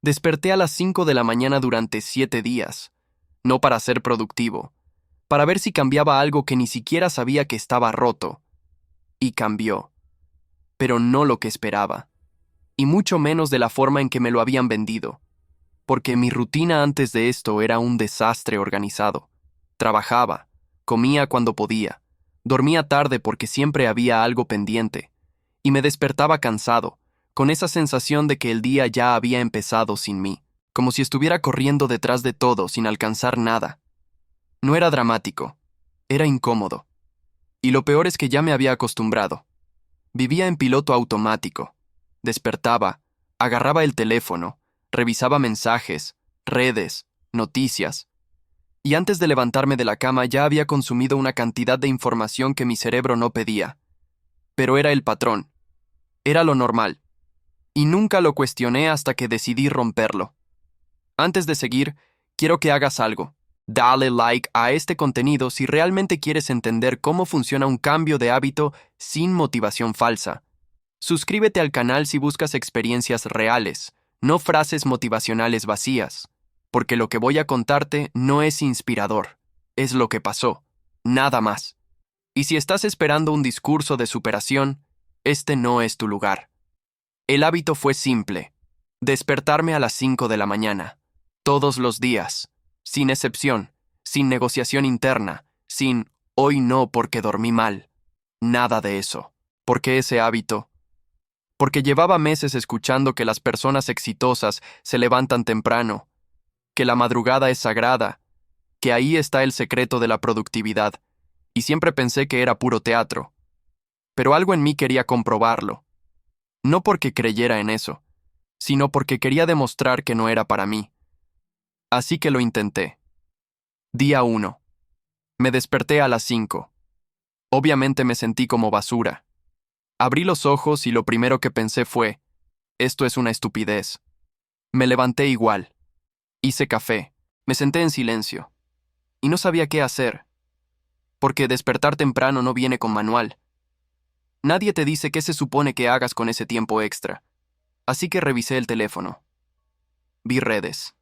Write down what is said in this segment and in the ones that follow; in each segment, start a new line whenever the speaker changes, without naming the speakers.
Desperté a las 5 de la mañana durante 7 días, no para ser productivo, para ver si cambiaba algo que ni siquiera sabía que estaba roto. Y cambió, pero no lo que esperaba, y mucho menos de la forma en que me lo habían vendido, porque mi rutina antes de esto era un desastre organizado. Trabajaba, comía cuando podía, dormía tarde porque siempre había algo pendiente, y me despertaba cansado, con esa sensación de que el día ya había empezado sin mí, como si estuviera corriendo detrás de todo sin alcanzar nada. No era dramático, era incómodo. Y lo peor es que ya me había acostumbrado. Vivía en piloto automático. Despertaba, agarraba el teléfono, revisaba mensajes, redes, noticias. Y antes de levantarme de la cama ya había consumido una cantidad de información que mi cerebro no pedía. Pero era el patrón. Era lo normal. Y nunca lo cuestioné hasta que decidí romperlo. Antes de seguir, quiero que hagas algo. Dale like a este contenido si realmente quieres entender cómo funciona un cambio de hábito sin motivación falsa. Suscríbete al canal si buscas experiencias reales, no frases motivacionales vacías, porque lo que voy a contarte no es inspirador, es lo que pasó, nada más. Y si estás esperando un discurso de superación, este no es tu lugar. El hábito fue simple: despertarme a las 5 de la mañana, todos los días, sin excepción, sin negociación interna, sin hoy no porque dormí mal. Nada de eso. ¿Por qué ese hábito? Porque llevaba meses escuchando que las personas exitosas se levantan temprano, que la madrugada es sagrada, que ahí está el secreto de la productividad, y siempre pensé que era puro teatro. Pero algo en mí quería comprobarlo. No porque creyera en eso, sino porque quería demostrar que no era para mí. Así que lo intenté. Día 1. Me desperté a las 5. Obviamente me sentí como basura. Abrí los ojos y lo primero que pensé fue: esto es una estupidez. Me levanté igual. Hice café. Me senté en silencio. Y no sabía qué hacer. Porque despertar temprano no viene con manual. Nadie te dice qué se supone que hagas con ese tiempo extra. Así que revisé el teléfono. Vi redes.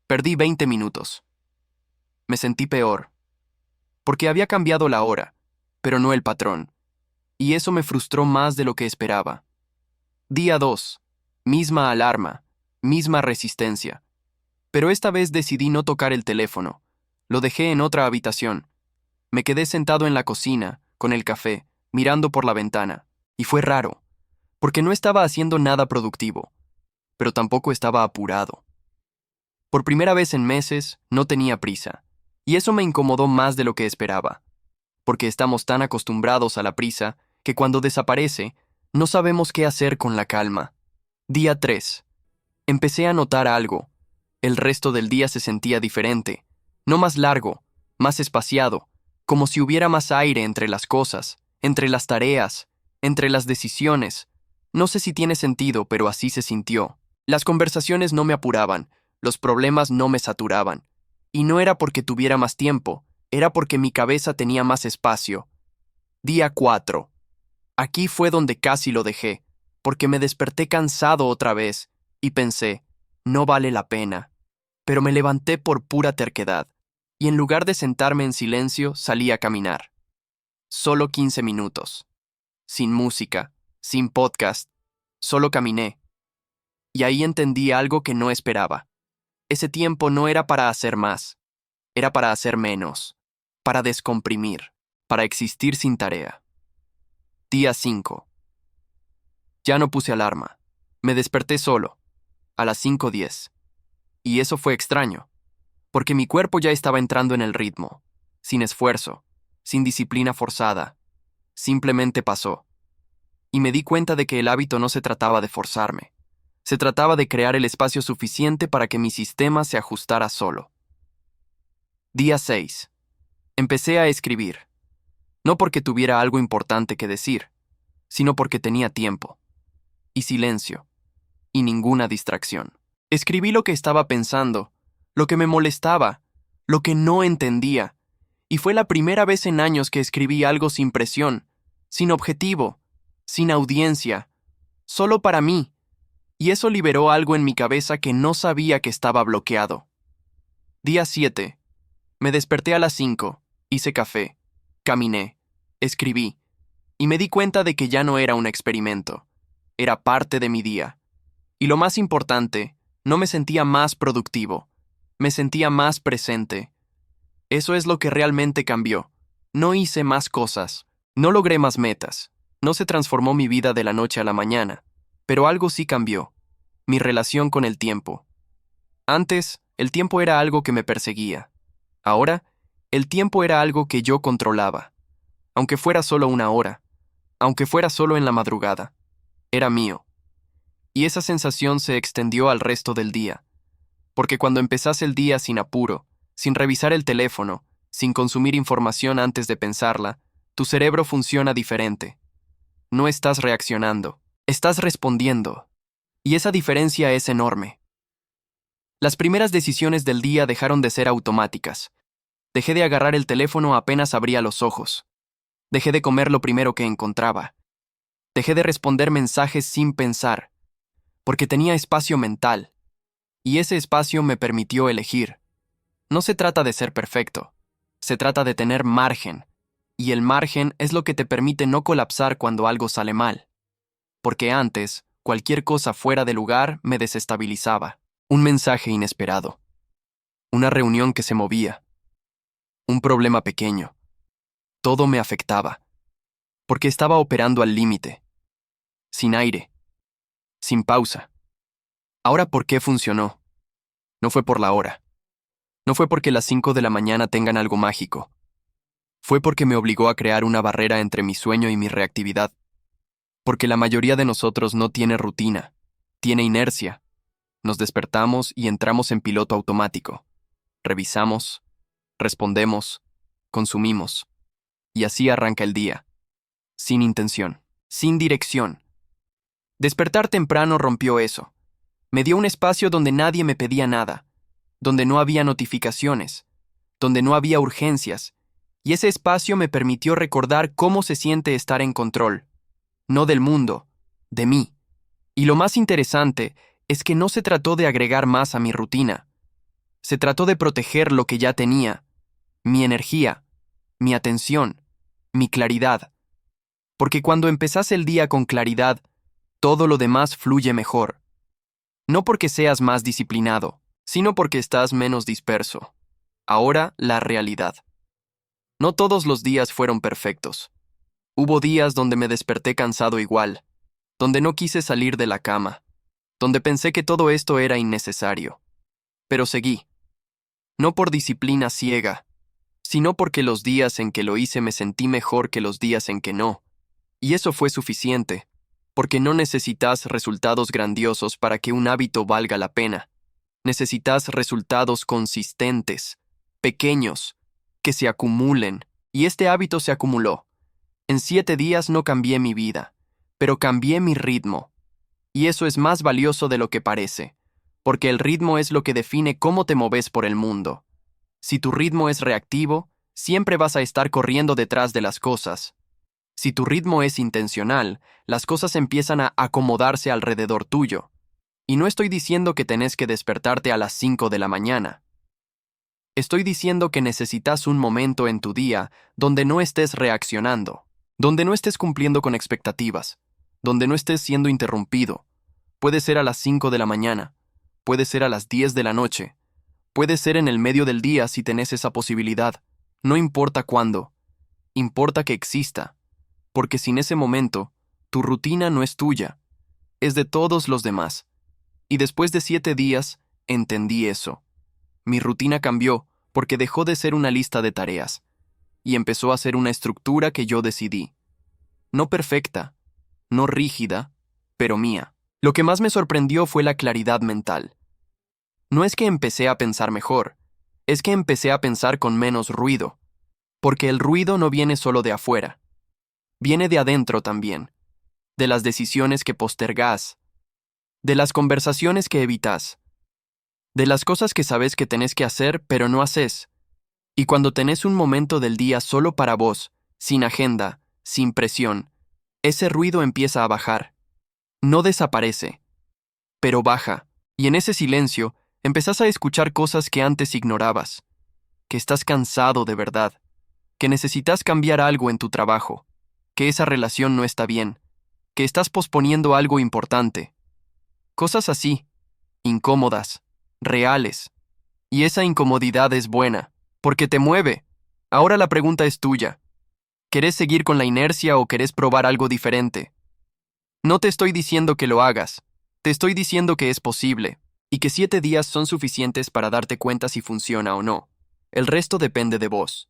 Perdí 20 minutos. Me sentí peor. Porque había cambiado la hora, pero no el patrón. Y eso me frustró más de lo que esperaba. Día 2. Misma alarma, misma resistencia. Pero esta vez decidí no tocar el teléfono. Lo dejé en otra habitación. Me quedé sentado en la cocina, con el café, mirando por la ventana. Y fue raro, porque no estaba haciendo nada productivo, pero tampoco estaba apurado. Por primera vez en meses, no tenía prisa. Y eso me incomodó más de lo que esperaba. Porque estamos tan acostumbrados a la prisa que cuando desaparece, no sabemos qué hacer con la calma. Día 3. Empecé a notar algo. El resto del día se sentía diferente. No más largo, más espaciado, como si hubiera más aire entre las cosas, entre las tareas, entre las decisiones. No sé si tiene sentido, pero así se sintió. Las conversaciones no me apuraban, los problemas no me saturaban. Y no era porque tuviera más tiempo, era porque mi cabeza tenía más espacio. Día 4. Aquí fue donde casi lo dejé, porque me desperté cansado otra vez, y pensé: no vale la pena. Pero me levanté por pura terquedad, y en lugar de sentarme en silencio, salí a caminar. Solo 15 minutos. Sin música, sin podcast, solo caminé. Y ahí entendí algo que no esperaba. Ese tiempo no era para hacer más, era para hacer menos, para descomprimir, para existir sin tarea. Día 5. Ya no puse alarma. Me desperté solo, a las 5:10. Y eso fue extraño, porque mi cuerpo ya estaba entrando en el ritmo, sin esfuerzo, sin disciplina forzada. Simplemente pasó. Y me di cuenta de que el hábito no se trataba de forzarme. Se trataba de crear el espacio suficiente para que mi sistema se ajustara solo. Día 6. Empecé a escribir. No porque tuviera algo importante que decir, sino porque tenía tiempo, y silencio, y ninguna distracción. Escribí lo que estaba pensando, lo que me molestaba, lo que no entendía, y fue la primera vez en años que escribí algo sin presión, sin objetivo, sin audiencia, solo para mí. Y eso liberó algo en mi cabeza que no sabía que estaba bloqueado. Día 7. Me desperté a las 5, hice café, caminé, escribí, y me di cuenta de que ya no era un experimento. Era parte de mi día. Y lo más importante, no me sentía más productivo, me sentía más presente. Eso es lo que realmente cambió. No hice más cosas, no logré más metas, no se transformó mi vida de la noche a la mañana, pero algo sí cambió, mi relación con el tiempo. Antes, el tiempo era algo que me perseguía. Ahora, el tiempo era algo que yo controlaba. Aunque fuera solo una hora, aunque fuera solo en la madrugada, era mío. Y esa sensación se extendió al resto del día, porque cuando empezás el día sin apuro, sin revisar el teléfono, sin consumir información antes de pensarla, tu cerebro funciona diferente. No estás reaccionando, estás respondiendo. Y esa diferencia es enorme. Las primeras decisiones del día dejaron de ser automáticas. Dejé de agarrar el teléfono apenas abría los ojos. Dejé de comer lo primero que encontraba. Dejé de responder mensajes sin pensar, porque tenía espacio mental. Y ese espacio me permitió elegir. No se trata de ser perfecto, se trata de tener margen. Y el margen es lo que te permite no colapsar cuando algo sale mal. Porque antes, cualquier cosa fuera de lugar me desestabilizaba. Un mensaje inesperado. Una reunión que se movía. Un problema pequeño. Todo me afectaba. Porque estaba operando al límite. Sin aire. Sin pausa. Ahora, ¿por qué funcionó? No fue por la hora. No fue porque las 5 de la mañana tengan algo mágico. Fue porque me obligó a crear una barrera entre mi sueño y mi reactividad. Porque la mayoría de nosotros no tiene rutina, tiene inercia. Nos despertamos y entramos en piloto automático. Revisamos, respondemos, consumimos. Y así arranca el día. Sin intención, sin dirección. Despertar temprano rompió eso. Me dio un espacio donde nadie me pedía nada, donde no había notificaciones, donde no había urgencias, y ese espacio me permitió recordar cómo se siente estar en control, no del mundo, de mí. Y lo más interesante es que no se trató de agregar más a mi rutina, se trató de proteger lo que ya tenía, mi energía, mi atención, mi claridad. Porque cuando empezás el día con claridad, todo lo demás fluye mejor. No porque seas más disciplinado, sino porque estás menos disperso. Ahora, la realidad. No todos los días fueron perfectos. Hubo días donde me desperté cansado igual, donde no quise salir de la cama, donde pensé que todo esto era innecesario. Pero seguí. No por disciplina ciega, sino porque los días en que lo hice me sentí mejor que los días en que no. Y eso fue suficiente, porque no necesitas resultados grandiosos para que un hábito valga la pena. Necesitas resultados consistentes, pequeños, que se acumulen, y este hábito se acumuló. En 7 días no cambié mi vida, pero cambié mi ritmo. Y eso es más valioso de lo que parece, porque el ritmo es lo que define cómo te moves por el mundo. Si tu ritmo es reactivo, siempre vas a estar corriendo detrás de las cosas. Si tu ritmo es intencional, las cosas empiezan a acomodarse alrededor tuyo. Y no estoy diciendo que tenés que despertarte a las 5 de la mañana. Estoy diciendo que necesitas un momento en tu día donde no estés reaccionando, donde no estés cumpliendo con expectativas, donde no estés siendo interrumpido. Puede ser a las 5 de la mañana, puede ser a las 10 de la noche, puede ser en el medio del día si tenés esa posibilidad. No importa cuándo, importa que exista, porque sin ese momento, tu rutina no es tuya, es de todos los demás. Y después de 7 días, entendí eso. Mi rutina cambió porque dejó de ser una lista de tareas y empezó a ser una estructura que yo decidí. No perfecta, no rígida, pero mía. Lo que más me sorprendió fue la claridad mental. No es que empecé a pensar mejor, es que empecé a pensar con menos ruido, porque el ruido no viene solo de afuera, viene de adentro también, de las decisiones que postergás, de las conversaciones que evitas, de las cosas que sabes que tenés que hacer pero no haces. Y cuando tenés un momento del día solo para vos, sin agenda, sin presión, ese ruido empieza a bajar. No desaparece, pero baja. Y en ese silencio, empezás a escuchar cosas que antes ignorabas. Que estás cansado de verdad. Que necesitas cambiar algo en tu trabajo. Que esa relación no está bien. Que estás posponiendo algo importante. Cosas así, incómodas, reales. Y esa incomodidad es buena, porque te mueve. Ahora la pregunta es tuya. ¿Querés seguir con la inercia o querés probar algo diferente? No te estoy diciendo que lo hagas. Te estoy diciendo que es posible, y que 7 días son suficientes para darte cuenta si funciona o no. El resto depende de vos.